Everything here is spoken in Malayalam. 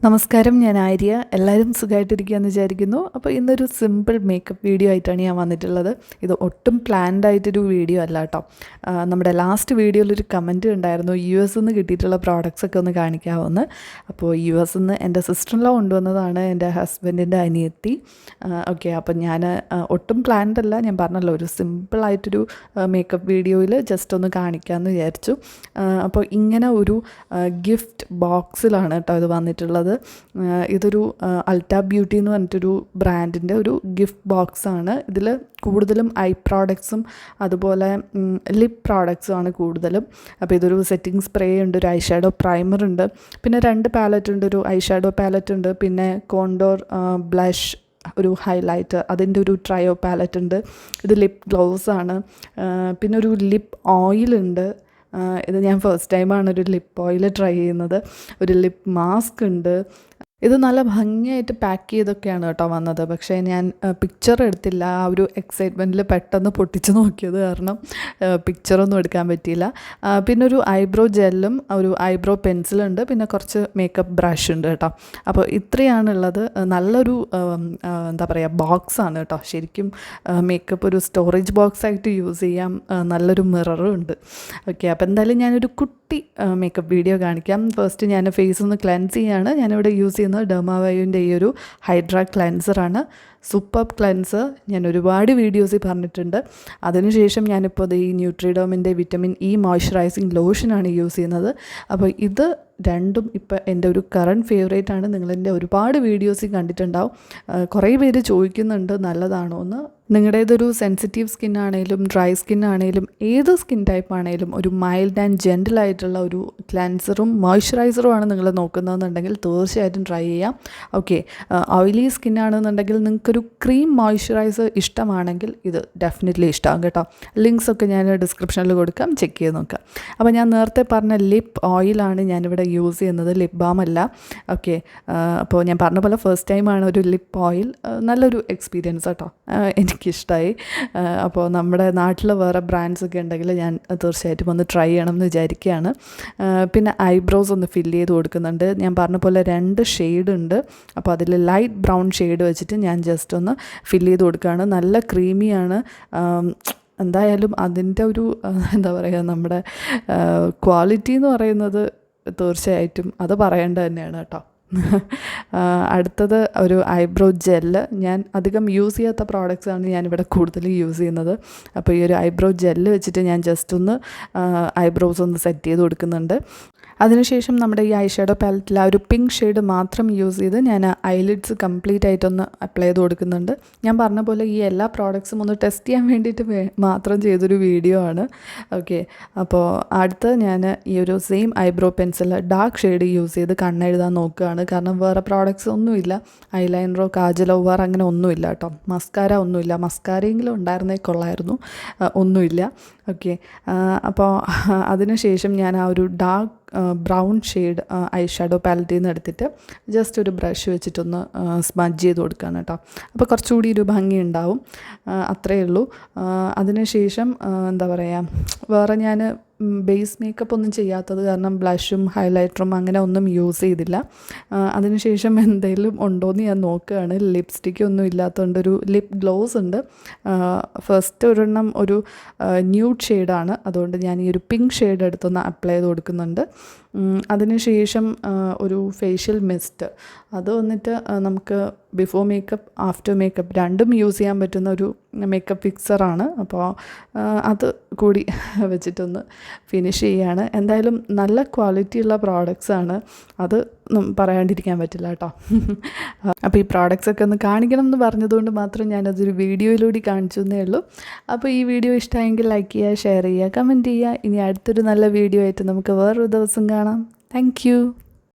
നമസ്കാരം, ഞാൻ ആര്യ. എല്ലാവരും സുഖമായിട്ടിരിക്കുകയെന്ന് വിചാരിക്കുന്നു. അപ്പോൾ ഇന്നൊരു സിമ്പിൾ മേക്കപ്പ് വീഡിയോ ആയിട്ടാണ് ഞാൻ വന്നിട്ടുള്ളത്. ഇത് ഒട്ടും പ്ലാൻഡ് ആയിട്ടൊരു വീഡിയോ അല്ല കേട്ടോ. നമ്മുടെ ലാസ്റ്റ് വീഡിയോയിലൊരു കമൻറ്റ് ഉണ്ടായിരുന്നു, US നിന്ന് കിട്ടിയിട്ടുള്ള പ്രോഡക്റ്റ്സ് ഒക്കെ ഒന്ന് കാണിക്കാമെന്ന്. അപ്പോൾ US നിന്ന് എൻ്റെ സിസ്റ്റർ-ഇൻ-ലോ കൊണ്ടുവന്നതാണ്, എൻ്റെ ഹസ്ബൻഡിൻ്റെ അനിയത്തി. ഓക്കെ, അപ്പം ഞാൻ ഒട്ടും പ്ലാൻഡ് അല്ല, ഞാൻ പറഞ്ഞല്ലോ ഒരു സിമ്പിളായിട്ടൊരു മേക്കപ്പ് വീഡിയോയിൽ ജസ്റ്റ് ഒന്ന് കാണിക്കാമെന്ന് വിചാരിച്ചു. അപ്പോൾ ഇങ്ങനെ ഒരു ഗിഫ്റ്റ് ബോക്സിലാണ് കേട്ടോ ഇത് വന്നിട്ടുള്ളത്. ഇതൊരു അൾട്ടാ ബ്യൂട്ടി എന്ന് പറഞ്ഞിട്ടൊരു ബ്രാൻഡിൻ്റെ ഒരു ഗിഫ്റ്റ് ബോക്സാണ്. ഇതിൽ കൂടുതലും ഐ പ്രോഡക്ട്സും അതുപോലെ ലിപ് പ്രോഡക്ട്സും ആണ് കൂടുതലും. അപ്പോൾ ഇതൊരു സെറ്റിംഗ് സ്പ്രേ ഉണ്ട്, ഒരു ഐ ഷാഡോ പ്രൈമർ ഉണ്ട്, പിന്നെ 2 പാലറ്റ് ഉണ്ട്, ഒരു ഐ ഷാഡോ പാലറ്റ് ഉണ്ട്, പിന്നെ കോണ്ടോർ ബ്ലഷ്, ഒരു ഹൈലൈറ്റർ, അതിൻ്റെ ഒരു ട്രയോ പാലറ്റ് ഉണ്ട്. ഇത് ലിപ് ഗ്ലോവ്സ് ആണ്. പിന്നെ ഒരു ലിപ് ഓയിലുണ്ട്. ഇത് ഞാൻ ഫസ്റ്റ് ടൈമാണ് ഒരു ലിപ്പ് ഓയിൽ ട്രൈ ചെയ്യുന്നത്. ഒരു ലിപ്പ് മാസ്ക് ഉണ്ട്. ഇത് നല്ല ഭംഗിയായിട്ട് പാക്ക് ചെയ്തൊക്കെയാണ് കേട്ടോ വന്നത്. പക്ഷേ ഞാൻ പിക്ചർ എടുത്തില്ല. ആ ഒരു എക്സൈറ്റ്മെൻറ്റിൽ പെട്ടെന്ന് പൊട്ടിച്ച് നോക്കിയത് കാരണം പിക്ചറൊന്നും എടുക്കാൻ പറ്റിയില്ല. പിന്നെ ഒരു ഐബ്രോ ജെല്ലും ഒരു ഐബ്രോ പെൻസിലുണ്ട്, പിന്നെ കുറച്ച് മേക്കപ്പ് ബ്രഷ് ഉണ്ട് കേട്ടോ. അപ്പോൾ ഇത്രയാണുള്ളത്. നല്ലൊരു എന്താ പറയുക, ബോക്സാണ് കേട്ടോ. ശരിക്കും മേക്കപ്പ് ഒരു സ്റ്റോറേജ് ബോക്സായിട്ട് യൂസ് ചെയ്യാം. നല്ലൊരു മിററും ഉണ്ട്. ഓക്കെ, അപ്പോൾ എന്തായാലും ഞാനൊരു കുട്ടി മേക്കപ്പ് വീഡിയോ കാണിക്കാം. ഫസ്റ്റ് ഞാൻ ഫേസ് ഒന്ന് ക്ലെൻസ് ചെയ്യാണ്. ഞാനിവിടെ യൂസ് ചെയ്യുന്നത് ഡെർമാവൈവിൻ്റെ ഈ ഒരു ഹൈഡ്ര ക്ലെൻസറാണ്. സൂപ്പർ ക്ലെൻസർ ഞാൻ ഒരുപാട് വീഡിയോസിൽ പറഞ്ഞിട്ടുണ്ട്. അതിനുശേഷം ഞാനിപ്പോൾ ഈ ന്യൂട്രിഡോമിൻ്റെ വിറ്റമിൻ ഇ മോയ്സ്ചറൈസിങ് ലോഷനാണ് യൂസ് ചെയ്യുന്നത്. അപ്പോൾ ഇത് രണ്ടും ഇപ്പോൾ എൻ്റെ ഒരു കറണ്ട് ഫേവറേറ്റ് ആണ്. നിങ്ങളെൻ്റെ ഒരുപാട് വീഡിയോസിൽ കണ്ടിട്ടുണ്ടാവും. കുറേ പേര് ചോദിക്കുന്നുണ്ട് നല്ലതാണോ എന്ന്. നിങ്ങളുടേതൊരു സെൻസിറ്റീവ് സ്കിൻ ആണെങ്കിലും ഡ്രൈ സ്കിൻ ആണെങ്കിലും ഏത് സ്കിൻ ടൈപ്പ് ആണെങ്കിലും ഒരു മൈൽഡ് ആൻഡ് ജെൻറ്റിൽ ആയിട്ടുള്ള ഒരു ക്ലെൻസറും മോയ്സ്ചറൈസറും ആണ് നിങ്ങൾ നോക്കുന്നതെന്നുണ്ടെങ്കിൽ തീർച്ചയായിട്ടും ട്രൈ ചെയ്യാം. ഓക്കെ, ഓയിലി സ്കിൻ ആണെന്നുണ്ടെങ്കിൽ നിങ്ങൾക്കൊരു ക്രീം മോയ്സ്ചറൈസർ ഇഷ്ടമാണെങ്കിൽ ഇത് ഡെഫിനറ്റ്ലി ഇഷ്ടമാകും കേട്ടോ. ലിങ്ക്സ് ഒക്കെ ഞാൻ ഡിസ്ക്രിപ്ഷനിൽ കൊടുക്കാം, ചെക്ക് ചെയ്ത് നോക്കാം. അപ്പോൾ ഞാൻ നേരത്തെ പറഞ്ഞ ലിപ്പ് ഓയിലാണ് ഞാനിവിടെ യൂസ് ചെയ്യുന്നത്, ലിപ്പ് ബാം അല്ല. ഓക്കെ, അപ്പോൾ ഞാൻ പറഞ്ഞ പോലെ ഫസ്റ്റ് ടൈമാണ് ഒരു ലിപ്പ് ഓയിൽ. നല്ലൊരു എക്സ്പീരിയൻസ് കേട്ടോ, എനിക്കിഷ്ടമായി. അപ്പോൾ നമ്മുടെ നാട്ടിൽ വേറെ ബ്രാൻഡ്സ് ഒക്കെ ഉണ്ടെങ്കിൽ ഞാൻ തീർച്ചയായിട്ടും ഒന്ന് ട്രൈ ചെയ്യണം എന്ന് വിചാരിക്കുകയാണ്. പിന്നെ ഐബ്രോസ് ഒന്ന് ഫില്ല് ചെയ്ത് കൊടുക്കുന്നുണ്ട്. ഞാൻ പറഞ്ഞ പോലെ 2 ഷെയ്ഡ് ഉണ്ട്. അപ്പോൾ അതിൽ ലൈറ്റ് ബ്രൗൺ ഷെയ്ഡ് വെച്ചിട്ട് ഞാൻ ജസ്റ്റ് ഒന്ന് ഫില്ല് ചെയ്ത് കൊടുക്കുകയാണ്. നല്ല ക്രീമിയാണ്. എന്തായാലും അതിൻ്റെ ഒരു എന്താ പറയുക, നമ്മുടെ ക്വാളിറ്റി എന്ന് പറയുന്നത് തീർച്ചയായിട്ടും അത് പറയേണ്ടത് തന്നെയാണ് കേട്ടോ. അടുത്തത് ഒരു ഐബ്രോ ജെല്ല്. ഞാൻ അധികം യൂസ് ചെയ്യാത്ത പ്രോഡക്റ്റ്സാണ് ഞാനിവിടെ കൂടുതൽ യൂസ് ചെയ്യുന്നത്. അപ്പോൾ ഈ ഒരു ഐബ്രോ ജെല്ല് വെച്ചിട്ട് ഞാൻ ജസ്റ്റ് ഒന്ന് ഐബ്രോസ് ഒന്ന് സെറ്റ് ചെയ്ത് കൊടുക്കുന്നുണ്ട്. അതിനുശേഷം നമ്മുടെ ഈ ഐ ഷാഡോ പാലറ്റിൽ ആ ഒരു പിങ്ക് ഷെയ്ഡ് മാത്രം യൂസ് ചെയ്ത് ഞാൻ ഐലിഡ്സ് കംപ്ലീറ്റ് ആയിട്ടൊന്ന് അപ്ലൈ ചെയ്ത് കൊടുക്കുന്നുണ്ട്. ഞാൻ പറഞ്ഞ പോലെ ഈ എല്ലാ പ്രോഡക്ട്സും ഒന്ന് ടെസ്റ്റ് ചെയ്യാൻ വേണ്ടിയിട്ട് മാത്രം ചെയ്തൊരു വീഡിയോ ആണ്. ഓക്കെ, അപ്പോൾ അടുത്ത് ഞാൻ ഈ ഒരു same eyebrow pencil dark shade use ചെയ്ത് കണ്ണെഴുതാൻ നോക്കുകയാണ്. കാരണം വേറെ പ്രോഡക്ട്സ് ഒന്നുമില്ല, ഐലൈനറോ കാജലോ വേറെ അങ്ങനെ ഒന്നുമില്ല കേട്ടോ. മസ്കാര ഒന്നുമില്ല. മസ്കാരയെങ്കിലും ഉണ്ടായിരുന്നേ കൊള്ളായിരുന്നു, ഒന്നുമില്ല. ഓക്കെ, അപ്പോൾ അതിനുശേഷം ഞാൻ ആ ഒരു dark brown shade eye shadow പാലറ്റിൽ നിന്ന് എടുത്തിട്ട് ജസ്റ്റ് ഒരു ബ്രഷ് വെച്ചിട്ടൊന്ന് സ്മഡ്ജ് ചെയ്ത് കൊടുക്കുകയാണ് കേട്ടോ. അപ്പോൾ കുറച്ചുകൂടി ഒരു ഭംഗി ഉണ്ടാവും. അത്രയേ ഉള്ളൂ. അതിനുശേഷം എന്താ പറയുക, വേറെ ഞാൻ ബേസ് മേക്കപ്പ് ഒന്നും ചെയ്യാത്തത് കാരണം ബ്ലഷും ഹൈലൈറ്ററും അങ്ങനെ ഒന്നും യൂസ് ചെയ്തില്ല. അതിനുശേഷം എന്തെങ്കിലും ഉണ്ടോയെന്ന് ഞാൻ നോക്കുകയാണ്. ലിപ്സ്റ്റിക്ക് ഒന്നും ഇല്ലാത്തതുകൊണ്ട് ഒരു ലിപ്പ് ഗ്ലോസ് ഉണ്ട്. ഫസ്റ്റ് ഒരെണ്ണം ഒരു ന്യൂഡ് ഷെയ്ഡാണ്, അതുകൊണ്ട് ഞാൻ ഈ ഒരു പിങ്ക് ഷെയ്ഡ് എടുത്തൊന്ന് അപ്ലൈ ചെയ്ത് കൊടുക്കുന്നുണ്ട്. അതിനുശേഷം ഒരു ഫേഷ്യൽ മിസ്റ്റ്, അത് വന്നിട്ട് നമുക്ക് ബിഫോർ മേക്കപ്പ് ആഫ്റ്റർ മേക്കപ്പ് രണ്ടും യൂസ് ചെയ്യാൻ പറ്റുന്ന ഒരു മേക്കപ്പ് ഫിക്സറാണ്. അപ്പോൾ അത് കൂടി വെച്ചിട്ടൊന്ന് ഫിനിഷ് ചെയ്യുകയാണ്. എന്തായാലും നല്ല ക്വാളിറ്റിയുള്ള പ്രോഡക്റ്റ്സാണ്, അത് പറയാണ്ടിരിക്കാൻ പറ്റില്ല കേട്ടോ. അപ്പോൾ ഈ പ്രോഡക്റ്റ്സൊക്കെ ഒന്ന് കാണിക്കണം എന്ന് പറഞ്ഞതുകൊണ്ട് മാത്രം ഞാനതൊരു വീഡിയോയിലൂടെ കാണിച്ചു എന്നേ ഉള്ളൂ. അപ്പോൾ ഈ വീഡിയോ ഇഷ്ടമായെങ്കിൽ ലൈക്ക് ചെയ്യുക, ഷെയർ ചെയ്യുക, കമൻറ്റ് ചെയ്യുക. ഇനി അടുത്തൊരു നല്ല വീഡിയോ ആയിട്ട് നമുക്ക് വേറൊരു ദിവസം കാണാം. Thank you.